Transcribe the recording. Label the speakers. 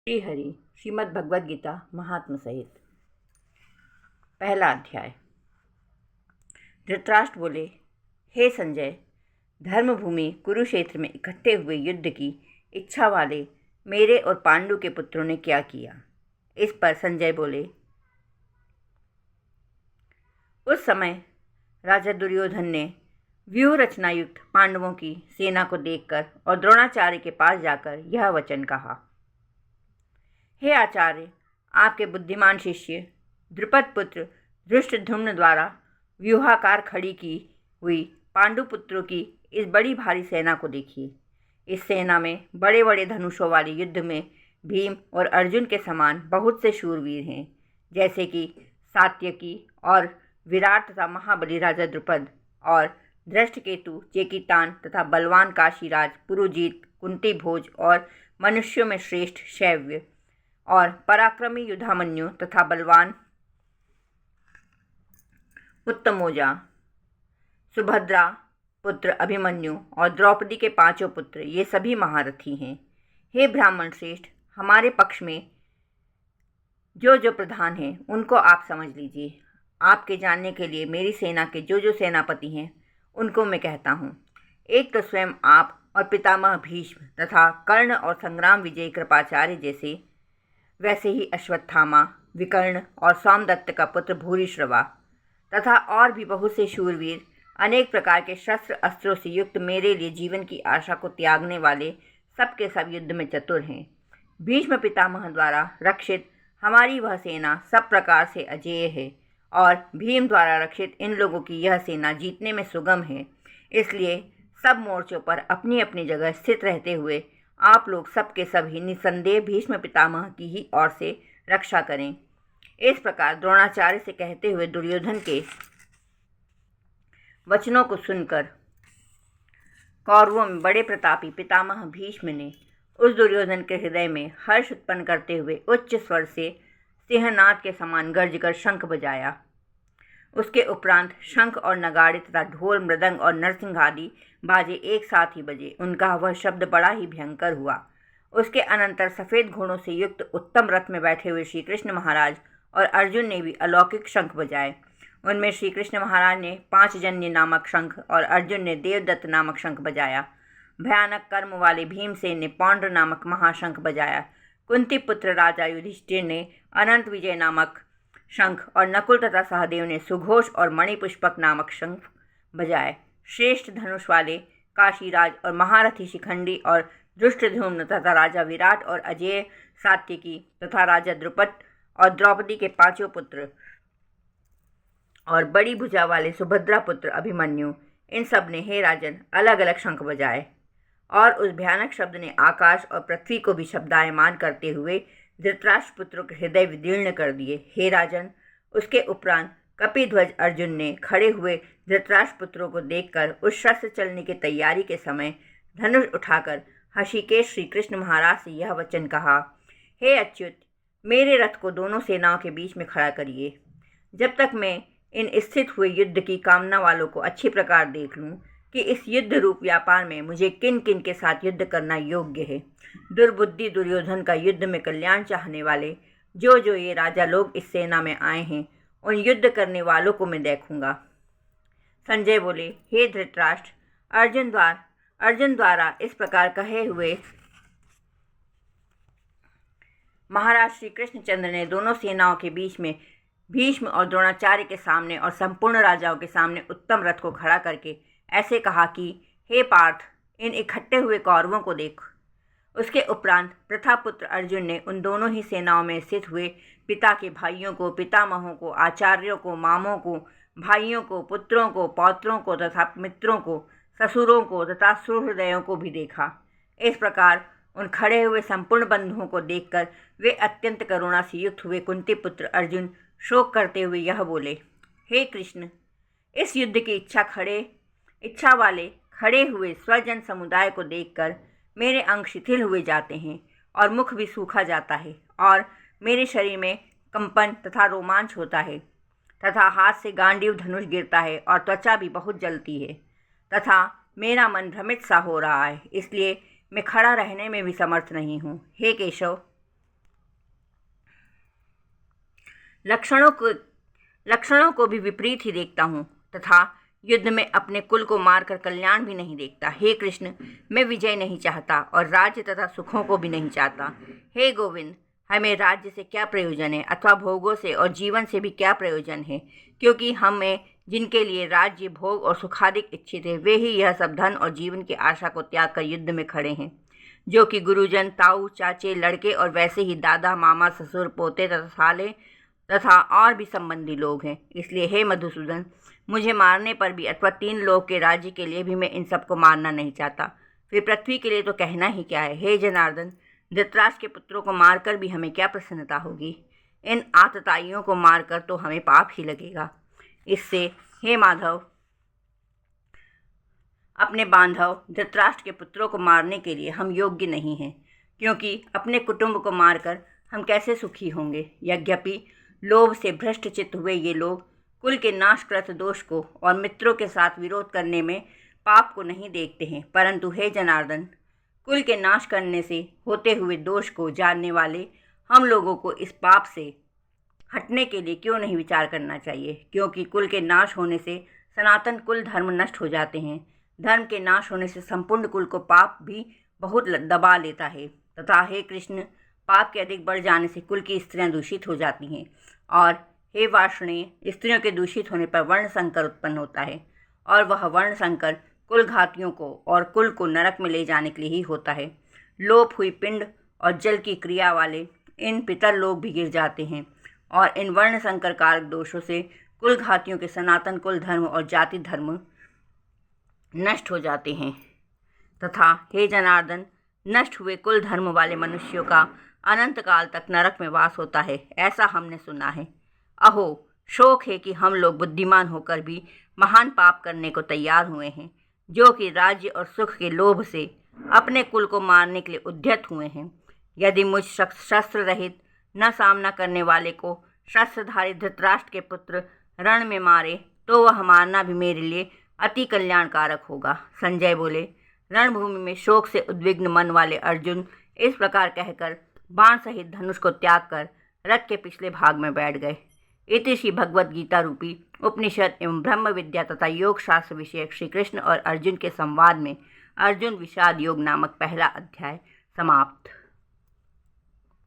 Speaker 1: श्रीहरि श्रीमद् भगवद गीता महात्म सहित। पहला अध्याय। धृतराष्ट्र बोले, हे संजय, धर्मभूमि कुरुक्षेत्र में इकट्ठे हुए युद्ध की इच्छा वाले मेरे और पांडु के पुत्रों ने क्या किया। इस पर संजय बोले, उस समय राजा दुर्योधन ने व्यूह रचना युक्त पांडवों की सेना को देखकर और द्रोणाचार्य के पास जाकर यह वचन कहा, हे आचार्य, आपके बुद्धिमान शिष्य द्रुपद पुत्र धृष्टद्युम्न द्वारा व्यूहाकार खड़ी की हुई पांडु पुत्रों की इस बड़ी भारी सेना को देखिए। इस सेना में बड़े बड़े धनुषों वाले युद्ध में भीम और अर्जुन के समान बहुत से शूरवीर हैं, जैसे कि सात्यकी और विराट तथा महाबली राजा द्रुपद और धृष्टकेतु, चेकितान तथा बलवान काशीराज पुरुजीत, कुंती भोज और मनुष्यों में श्रेष्ठ शैव्य और पराक्रमी युधामन्यु तथा बलवान उत्तमोजा, सुभद्रा पुत्र अभिमन्यु और द्रौपदी के पांचों पुत्र, ये सभी महारथी हैं। हे ब्राह्मण श्रेष्ठ, हमारे पक्ष में जो जो प्रधान हैं उनको आप समझ लीजिए। आपके जानने के लिए मेरी सेना के जो जो सेनापति हैं उनको मैं कहता हूँ। एक तो स्वयं आप और पितामह भीष्म तथा कर्ण और संग्राम विजय कृपाचार्य जैसे, वैसे ही अश्वत्थामा, विकर्ण और सोमदत्त का पुत्र भूरिश्रवा तथा और भी बहुत से शूरवीर, अनेक प्रकार के शस्त्र अस्त्रों से युक्त, मेरे लिए जीवन की आशा को त्यागने वाले सबके सब युद्ध में चतुर हैं। भीष्म पितामह द्वारा रक्षित हमारी वह सेना सब प्रकार से अजेय है और भीम द्वारा रक्षित इन लोगों की यह सेना जीतने में सुगम है। इसलिए सब मोर्चों पर अपनी अपनी जगह स्थित रहते हुए आप लोग सबके सभी निसंदेह भीष्म पितामह की ही ओर से रक्षा करें। इस प्रकार द्रोणाचार्य से कहते हुए दुर्योधन के वचनों को सुनकर कौरवों में बड़े प्रतापी पितामह भीष्म ने उस दुर्योधन के हृदय में हर्ष उत्पन्न करते हुए उच्च स्वर से सिंहनाद के समान गर्ज कर शंख बजाया। उसके उपरांत शंख और नगाड़े तथा ढोल, मृदंग और नरसिंह आदि बाजे एक साथ ही बजे। उनका वह शब्द बड़ा ही भयंकर हुआ। उसके अनंतर सफ़ेद घोड़ों से युक्त उत्तम रथ में बैठे हुए श्री कृष्ण महाराज और अर्जुन ने भी अलौकिक शंख बजाए। उनमें श्री कृष्ण महाराज ने पांचजन्य नामक शंख और अर्जुन ने देवदत्त नामक शंख बजाया। भयानक कर्म वाले भीमसेन ने पौंड्र नामक महाशंख बजाया। कुंती पुत्र राजा युधिष्ठिर ने अनंत विजय नामक शंख और नकुल तथा सहदेव ने सुघोष और मणिपुष्पक नामक शंख बजाए। श्रेष्ठ धनुष वाले काशीराज और महारथी शिखंडी और धृष्टद्युम्न तथा राजा विराट और अजेय सात्यकी तथा राजा द्रुपद और द्रौपदी के पांचों पुत्र और बड़ी भुजा वाले सुभद्रा पुत्र अभिमन्यु, इन सब ने हे राजन अलग अलग शंख बजाए। और उस भयानक शब्द ने आकाश और पृथ्वी को भी शब्दायमान करते हुए धृतराष्ट्र पुत्रों के हृदय विदीर्ण कर दिए। हे राजन, उसके उपरांत कपिध्वज अर्जुन ने खड़े हुए धृतराष्ट्र पुत्रों को देखकर उस शस्त्र चलने की तैयारी के समय धनुष उठाकर हषिकेश श्री कृष्ण महाराज से यह वचन कहा, हे अच्युत, मेरे रथ को दोनों सेनाओं के बीच में खड़ा करिए, जब तक मैं इन स्थित हुए युद्ध की कामना वालों को अच्छी प्रकार देख लूँ कि इस युद्ध रूप व्यापार में मुझे किन किन के साथ युद्ध करना योग्य है। दुर्बुद्धि दुर्योधन का युद्ध में कल्याण चाहने वाले जो जो ये राजा लोग इस सेना में आए हैं, उन युद्ध करने वालों को मैं देखूंगा। संजय बोले, हे धृतराष्ट्र, अर्जुन द्वारा इस प्रकार कहे हुए महाराज श्री कृष्णचंद्र ने दोनों सेनाओं के बीच में भीष्म और द्रोणाचार्य के सामने और संपूर्ण राजाओं के सामने उत्तम रथ को खड़ा करके ऐसे कहा कि हे पार्थ, इन इकट्ठे हुए कौरवों को देख। उसके उपरांत प्रथापुत्र अर्जुन ने उन दोनों ही सेनाओं में स्थित हुए पिता के भाइयों को, पितामहों को, आचार्यों को, मामों को, भाइयों को, पुत्रों को, पौत्रों को तथा मित्रों को, ससुरों को तथा सुहृदयों को भी देखा। इस प्रकार उन खड़े हुए संपूर्ण बंधुओं को देखकर वे अत्यंत करुणा से युक्त हुए कुंती पुत्र अर्जुन शोक करते हुए यह बोले, हे कृष्ण, इस युद्ध की इच्छा वाले खड़े हुए स्वजन समुदाय को देखकर मेरे अंग शिथिल हुए जाते हैं और मुख भी सूखा जाता है और मेरे शरीर में कंपन तथा रोमांच होता है तथा हाथ से गांडीव धनुष गिरता है और त्वचा भी बहुत जलती है तथा मेरा मन भ्रमित सा हो रहा है। इसलिए मैं खड़ा रहने में भी समर्थ नहीं हूँ। हे केशव, लक्षणों को भी विपरीत ही देखता हूँ तथा युद्ध में अपने कुल को मारकर कल्याण भी नहीं देखता। हे कृष्ण, मैं विजय नहीं चाहता और राज्य तथा सुखों को भी नहीं चाहता। हे गोविंद, हमें राज्य से क्या प्रयोजन है अथवा भोगों से और जीवन से भी क्या प्रयोजन है, क्योंकि हमें जिनके लिए राज्य, भोग और सुखाधिक इच्छित है, वे ही यह सब धन और जीवन की आशा को त्याग कर युद्ध में खड़े हैं, जो कि गुरुजन, ताऊ, चाचे, लड़के और वैसे ही दादा, मामा, ससुर, पोते तथा साले तथा और भी संबंधी लोग हैं। इसलिए हे मधुसूदन, मुझे मारने पर भी अथवा 3 लोक के राज्य के लिए भी मैं इन सबको मारना नहीं चाहता। फिर पृथ्वी के लिए तो कहना ही क्या है। हे जनार्दन, धृतराष्ट्र के पुत्रों को मारकर भी हमें क्या प्रसन्नता होगी? इन आतताइयों को मारकर तो हमें पाप ही लगेगा। इससे हे माधव, अपने बांधव धृतराष्ट्र के पुत्रों को मारने के लिए हम योग्य नहीं हैं, क्योंकि अपने कुटुंब को मारकर हम कैसे सुखी होंगे। यद्यपि लोभ से भ्रष्ट चित्त हुए ये लोग कुल के नाशकृत दोष को और मित्रों के साथ विरोध करने में पाप को नहीं देखते हैं, परंतु हे जनार्दन, कुल के नाश करने से होते हुए दोष को जानने वाले हम लोगों को इस पाप से हटने के लिए क्यों नहीं विचार करना चाहिए, क्योंकि कुल के नाश होने से सनातन कुल धर्म नष्ट हो जाते हैं। धर्म के नाश होने से संपूर्ण कुल को पाप भी बहुत दबा लेता है तथा हे कृष्ण, पाप के अधिक बढ़ जाने से कुल की स्त्रियां दूषित हो जाती हैं और हे वार्ष्णेय, स्त्रियों के दूषित होने पर वर्ण संकर उत्पन्न होता है और वह वर्ण संकर कुल घातियों को और कुल को नरक में ले जाने के लिए ही होता है। लोप हुई पिंड और जल की क्रिया वाले इन पितर लोग भी गिर जाते हैं और इन वर्ण संकर कारक दोषों से कुल घातियों के सनातन कुल धर्म और जाति धर्म नष्ट हो जाते हैं तथा हे जनार्दन, नष्ट हुए कुल धर्म वाले मनुष्यों का अनंत काल तक नरक में वास होता है, ऐसा हमने सुना है। अहो, शोक है कि हम लोग बुद्धिमान होकर भी महान पाप करने को तैयार हुए हैं, जो कि राज्य और सुख के लोभ से अपने कुल को मारने के लिए उद्यत हुए हैं। यदि मुझ शस्त्र रहित न सामना करने वाले को शस्त्रधारी धृतराष्ट्र के पुत्र रण में मारे तो वह मारना भी मेरे लिए अति कल्याणकारक होगा। संजय बोले, रणभूमि में शोक से उद्विग्न मन वाले अर्जुन इस प्रकार कहकर बाण सहित धनुष को त्याग कर रथ के पिछले भाग में बैठ गए। इति श्री भगवद गीता रूपी उपनिषद एवं ब्रह्म विद्या तथा योग शास्त्र विषयक श्री कृष्ण और अर्जुन के संवाद में अर्जुन विषाद योग नामक पहला अध्याय समाप्त।